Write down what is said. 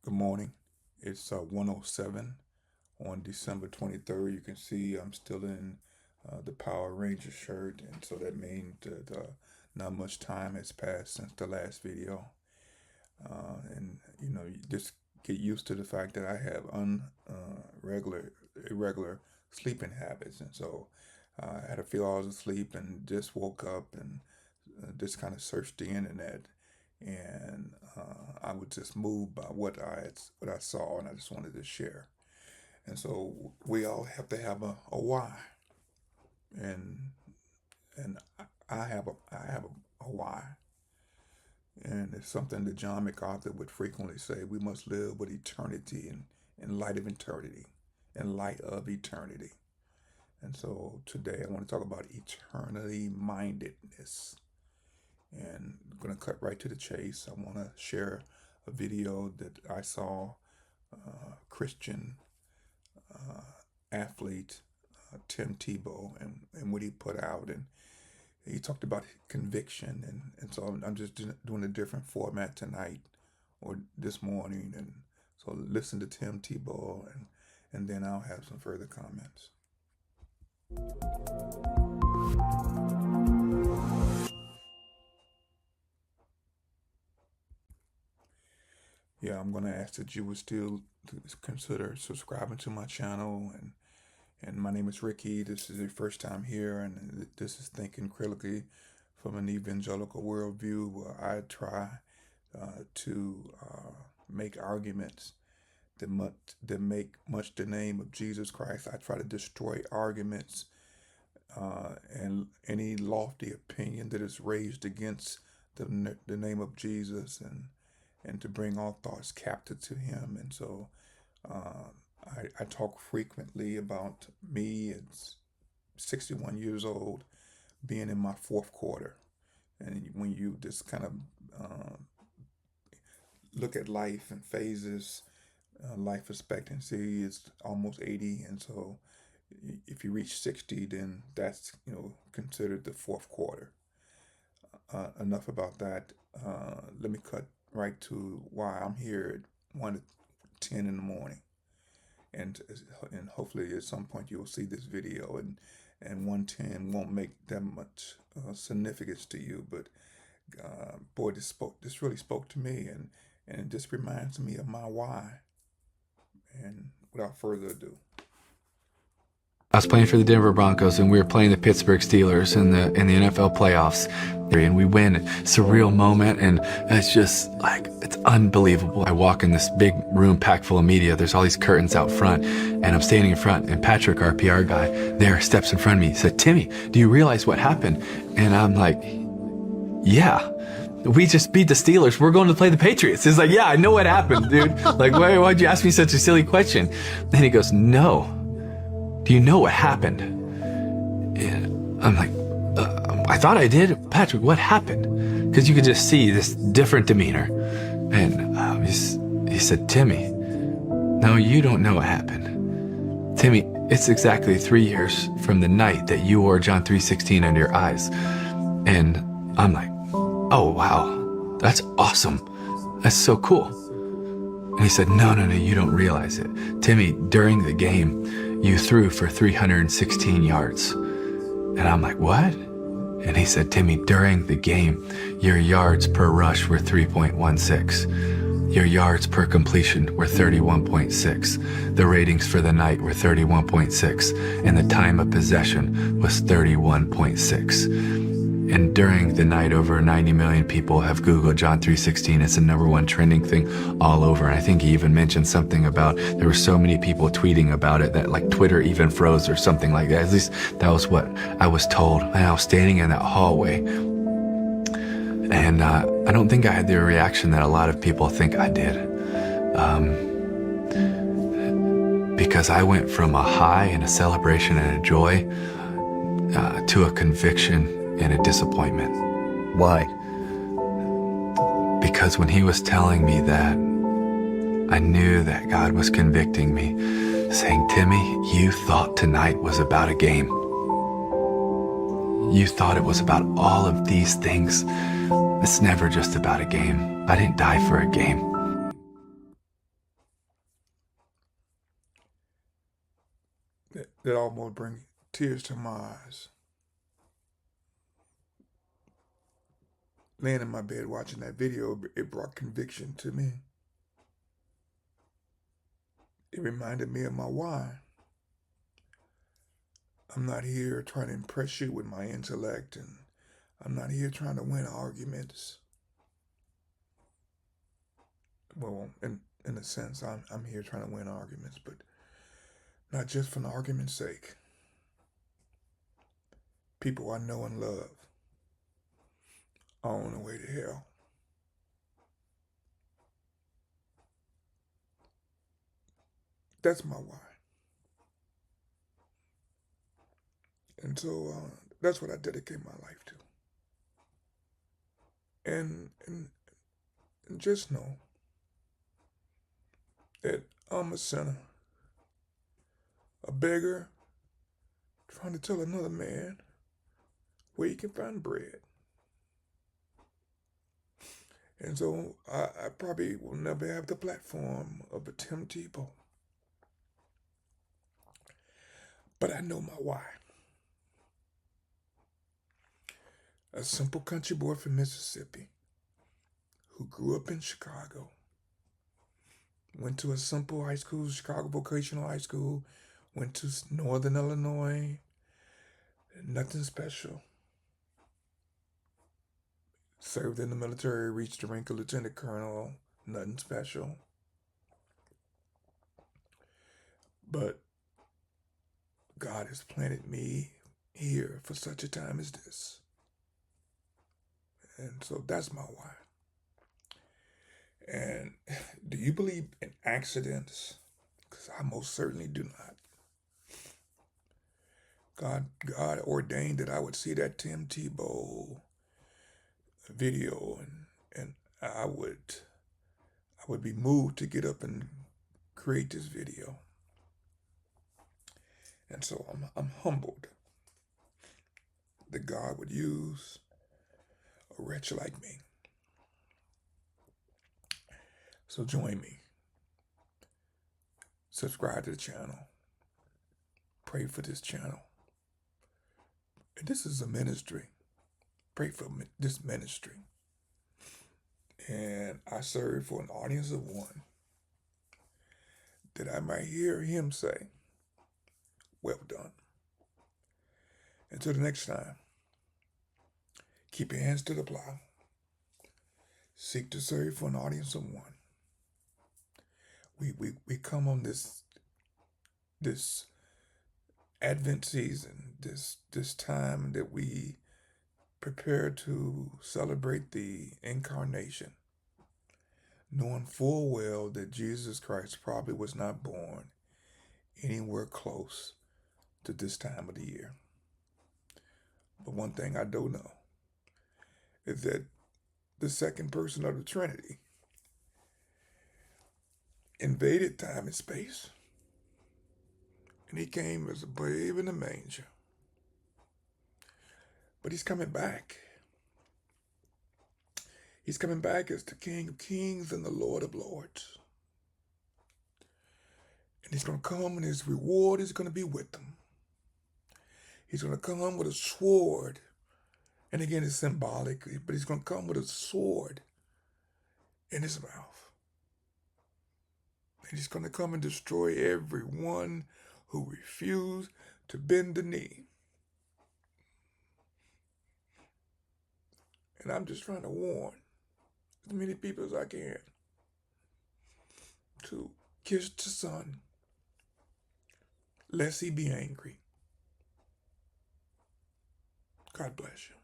Good morning. It's 1:07 on December 23rd. You can see I'm still in the Power Ranger shirt, and so that means that not much time has passed since the last video. And you just get used to the fact that I have irregular sleeping habits, and so I had a few hours of sleep and just woke up and just kind of searched the internet, and I was just moved by what I saw, and I just wanted to share. And so we all have to have a why, and I have a why, and it's something that John MacArthur would frequently say: we must live with eternity in light of eternity, in light of eternity. And so today I want to talk about eternity mindedness. And I'm going to cut right to the chase. I want to share a video that I saw Christian athlete Tim Tebow and what he put out. And he talked about conviction. And so I'm just doing a different format tonight or this morning. And so listen to Tim Tebow, and then I'll have some further comments. Yeah, I'm going to ask that you would still consider subscribing to my channel. And my name is Ricky. This is your first time here, and this is Thinking Critically from an Evangelical Worldview, where I try to make arguments that make much the name of Jesus Christ. I try to destroy arguments and any lofty opinion that is raised against the name of Jesus, and to bring all thoughts captive to him. And so I talk frequently about me at 61 years old, being in my fourth quarter. And when you just kind of look at life and phases, life expectancy is almost 80. And so if you reach 60, then that's, considered the fourth quarter. Enough about that. Let me cut right to why I'm here at 1 to 10 in the morning, and hopefully at some point you'll see this video, and 110 won't make that much significance to you, but boy, this really spoke to me, and it just reminds me of my why. And without further ado, I was playing for the Denver Broncos, and we were playing the Pittsburgh Steelers in the NFL playoffs, and we win. Surreal moment, and it's just like, it's unbelievable. I walk in this big room packed full of media. There's all these curtains out front, and I'm standing in front, and Patrick, our PR guy, there steps in front of me. He said, "Timmy, do you realize what happened?" And I'm like, "Yeah. We just beat the Steelers. We're going to play the Patriots." He's like, "Yeah, I know what happened, dude. Like, why'd you ask me such a silly question?" And he goes, "No. Do you know what happened?" And I'm like, "I thought I did." "Patrick, what happened?" Because you could just see this different demeanor. And he said, "Timmy, no, you don't know what happened. Timmy, it's exactly 3 years from the night that you wore John 3:16 under your eyes." And I'm like, "Oh, wow, that's awesome. That's so cool." And he said, no, you don't realize it. Timmy, during the game, you threw for 316 yards. And I'm like, "What?" And he said, "Timmy, during the game, your yards per rush were 3.16. Your yards per completion were 31.6. The ratings for the night were 31.6. And the time of possession was 31.6. And during the night, over 90 million people have Googled John 3:16. It's the #1 trending thing all over. And I think he even mentioned something about there were so many people tweeting about it that like Twitter even froze or something like that. At least that was what I was told. And I was standing in that hallway, and I don't think I had the reaction that a lot of people think I did. Because I went from a high and a celebration and a joy to a conviction and a disappointment. Why? Because when he was telling me that, I knew that God was convicting me, saying, "Timmy, you thought tonight was about a game. You thought it was about all of these things. It's never just about a game. I didn't die for a game." that almost bring tears to my eyes. Laying in my bed watching that video, it brought conviction to me. It reminded me of my why. I'm not here trying to impress you with my intellect, and I'm not here trying to win arguments. Well, in a sense, I'm here trying to win arguments, but not just for the argument's sake. People I know and love are on the way to hell. That's my why. And so that's what I dedicate my life to. And just know that I'm a sinner, a beggar, trying to tell another man where he can find bread. And so I probably will never have the platform of a Tim Tebow. But I know my why. A simple country boy from Mississippi who grew up in Chicago, went to a simple high school, Chicago Vocational High School, went to Northern Illinois, nothing special. Served in the military, reached the rank of lieutenant colonel, nothing special. But God has planted me here for such a time as this. And so that's my why. And do you believe in accidents? Because I most certainly do not. God ordained that I would see that Tim Tebow video, and I would be moved to get up and create this video. And so I'm humbled that God would use a wretch like me. So join me. Subscribe to the channel. Pray for this channel. And this is a ministry. Pray for this ministry. And I serve for an audience of one, that I might hear him say, well done. Until the next time, keep your hands to the plow. Seek to serve for an audience of one. We come on this Advent season, this time that we prepare to celebrate the incarnation, knowing full well that Jesus Christ probably was not born anywhere close to this time of the year. But one thing I do know is that the second person of the Trinity invaded time and space, and he came as a babe in a manger. But he's coming back. He's coming back as the King of Kings and the Lord of Lords. And he's going to come, and his reward is going to be with him. He's going to come with a sword. And again, it's symbolic, but he's going to come with a sword in his mouth. And he's going to come and destroy everyone who refused to bend the knee. And I'm just trying to warn as many people as I can to kiss the Son, lest he be angry. God bless you.